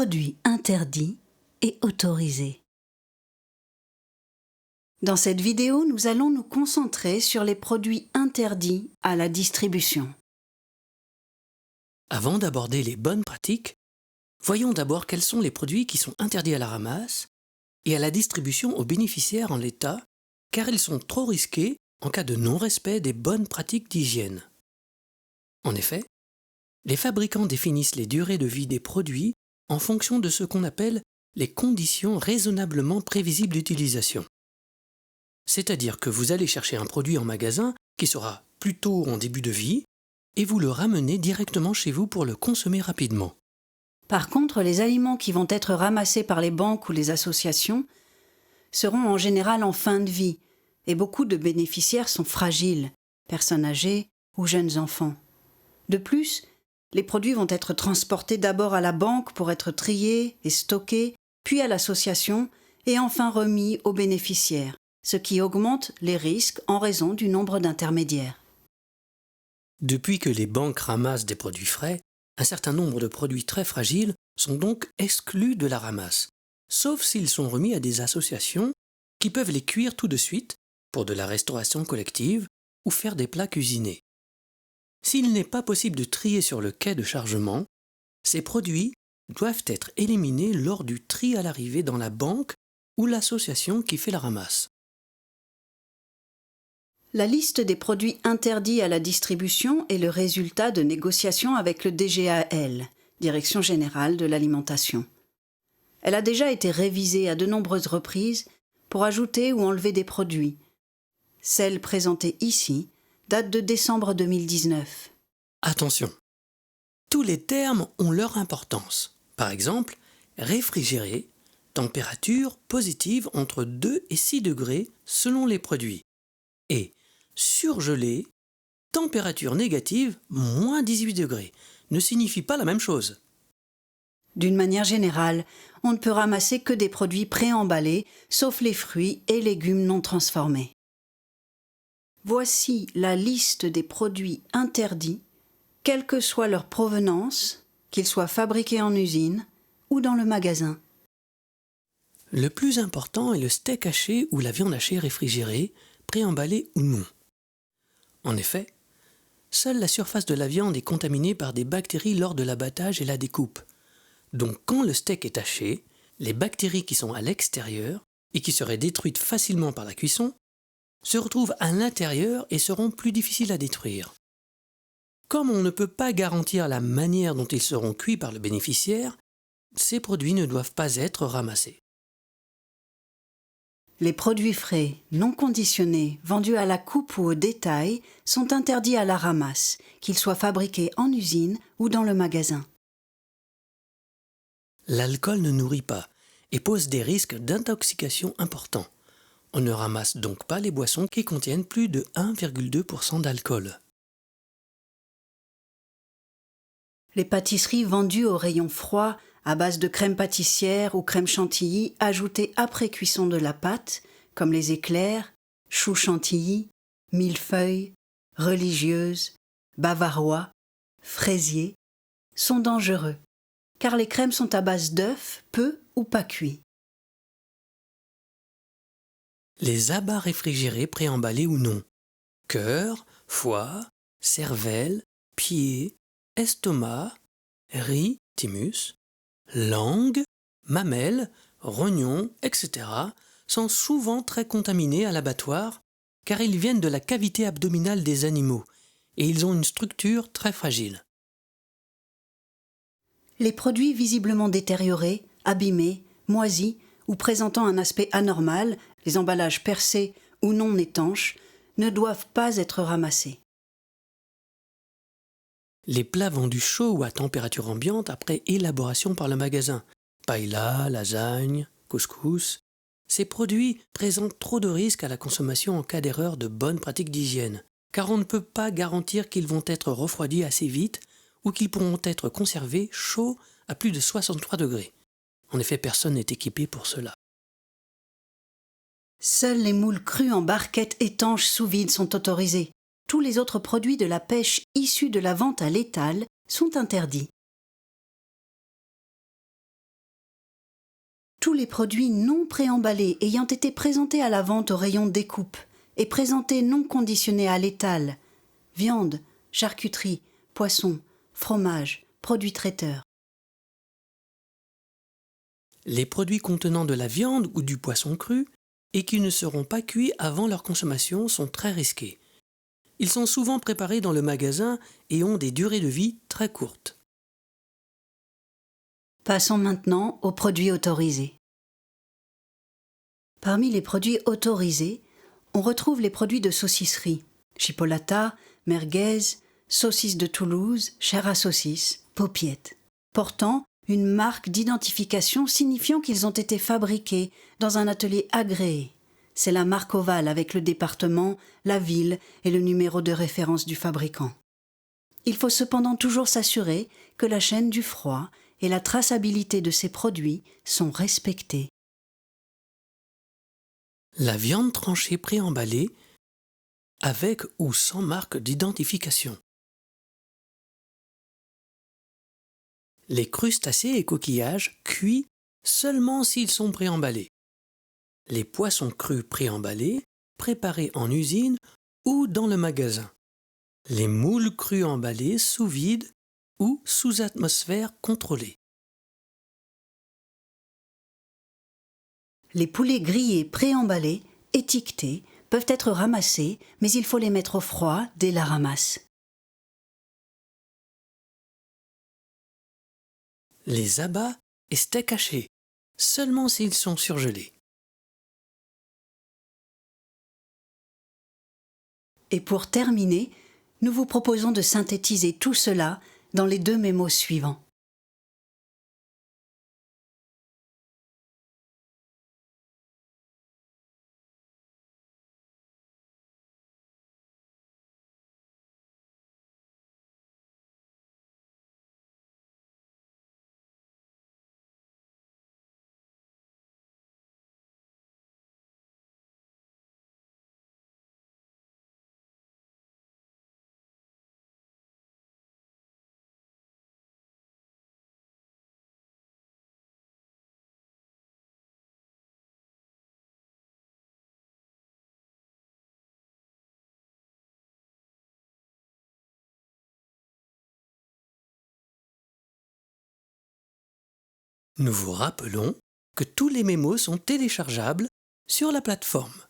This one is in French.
Produits interdits et autorisés. Dans cette vidéo, nous allons nous concentrer sur les produits interdits à la distribution. Avant d'aborder les bonnes pratiques, voyons d'abord quels sont les produits qui sont interdits à la ramasse et à la distribution aux bénéficiaires en l'état, car ils sont trop risqués en cas de non-respect des bonnes pratiques d'hygiène. En effet, les fabricants définissent les durées de vie des produits en fonction de ce qu'on appelle les conditions raisonnablement prévisibles d'utilisation. C'est-à-dire que vous allez chercher un produit en magasin qui sera plutôt en début de vie et vous le ramenez directement chez vous pour le consommer rapidement. Par contre, les aliments qui vont être ramassés par les banques ou les associations seront en général en fin de vie et beaucoup de bénéficiaires sont fragiles, personnes âgées ou jeunes enfants. De plus, les produits vont être transportés d'abord à la banque pour être triés et stockés, puis à l'association et enfin remis aux bénéficiaires, ce qui augmente les risques en raison du nombre d'intermédiaires. Depuis que les banques ramassent des produits frais, un certain nombre de produits très fragiles sont donc exclus de la ramasse, sauf s'ils sont remis à des associations qui peuvent les cuire tout de suite pour de la restauration collective ou faire des plats cuisinés. S'il n'est pas possible de trier sur le quai de chargement, ces produits doivent être éliminés lors du tri à l'arrivée dans la banque ou l'association qui fait la ramasse. La liste des produits interdits à la distribution est le résultat de négociations avec le DGAL, Direction générale de l'alimentation. Elle a déjà été révisée à de nombreuses reprises pour ajouter ou enlever des produits. Celle présentée ici date de décembre 2019. Attention, tous les termes ont leur importance. Par exemple, réfrigéré, température positive entre 2 et 6 degrés selon les produits. Et surgelé, température négative, moins 18 degrés, ne signifie pas la même chose. D'une manière générale, on ne peut ramasser que des produits préemballés, sauf les fruits et légumes non transformés. Voici la liste des produits interdits, quelle que soit leur provenance, qu'ils soient fabriqués en usine ou dans le magasin. Le plus important est le steak haché ou la viande hachée réfrigérée, préemballée ou non. En effet, seule la surface de la viande est contaminée par des bactéries lors de l'abattage et la découpe. Donc quand le steak est haché, les bactéries qui sont à l'extérieur et qui seraient détruites facilement par la cuisson se retrouvent à l'intérieur et seront plus difficiles à détruire. Comme on ne peut pas garantir la manière dont ils seront cuits par le bénéficiaire, ces produits ne doivent pas être ramassés. Les produits frais, non conditionnés, vendus à la coupe ou au détail sont interdits à la ramasse, qu'ils soient fabriqués en usine ou dans le magasin. L'alcool ne nourrit pas et pose des risques d'intoxication importants. On ne ramasse donc pas les boissons qui contiennent plus de 1,2% d'alcool. Les pâtisseries vendues au rayon froid à base de crème pâtissière ou crème chantilly ajoutée après cuisson de la pâte, comme les éclairs, choux chantilly, millefeuilles, religieuses, bavarois, fraisiers, sont dangereux, car les crèmes sont à base d'œufs peu ou pas cuits. Les abats réfrigérés préemballés ou non, cœur, foie, cervelle, pied, estomac, riz, thymus, langue, mamelles, rognons, etc. sont souvent très contaminés à l'abattoir car ils viennent de la cavité abdominale des animaux et ils ont une structure très fragile. Les produits visiblement détériorés, abîmés, moisis ou présentant un aspect anormal, les emballages percés ou non étanches, ne doivent pas être ramassés. Les plats vendus chauds ou à température ambiante après élaboration par le magasin, paella, lasagne, couscous, ces produits présentent trop de risques à la consommation en cas d'erreur de bonnes pratiques d'hygiène, car on ne peut pas garantir qu'ils vont être refroidis assez vite ou qu'ils pourront être conservés chauds à plus de 63 degrés. En effet, personne n'est équipé pour cela. Seuls les moules crus en barquettes étanches sous vide sont autorisés. Tous les autres produits de la pêche issus de la vente à l'étal sont interdits. Tous les produits non préemballés ayant été présentés à la vente au rayon découpe et présentés non conditionnés à l'étal, viande, charcuterie, poisson, fromage, produits traiteurs. Les produits contenant de la viande ou du poisson cru et qui ne seront pas cuits avant leur consommation sont très risqués. Ils sont souvent préparés dans le magasin et ont des durées de vie très courtes. Passons maintenant aux produits autorisés. Parmi les produits autorisés, on retrouve les produits de saucisserie, chipolata, merguez, saucisses de Toulouse, chair à saucisse, paupiette, portant une marque d'identification signifiant qu'ils ont été fabriqués dans un atelier agréé. C'est la marque ovale avec le département, la ville et le numéro de référence du fabricant. Il faut cependant toujours s'assurer que la chaîne du froid et la traçabilité de ces produits sont respectées. La viande tranchée préemballée avec ou sans marque d'identification. Les crustacés et coquillages cuits seulement s'ils sont préemballés. Les poissons crus préemballés, préparés en usine ou dans le magasin. Les moules crus emballés sous vide ou sous atmosphère contrôlée. Les poulets grillés préemballés, étiquetés, peuvent être ramassés, mais il faut les mettre au froid dès la ramasse. Les abats et steaks hachés, seulement s'ils sont surgelés. Et pour terminer, nous vous proposons de synthétiser tout cela dans les 2 mémos suivants. Nous vous rappelons que tous les mémos sont téléchargeables sur la plateforme.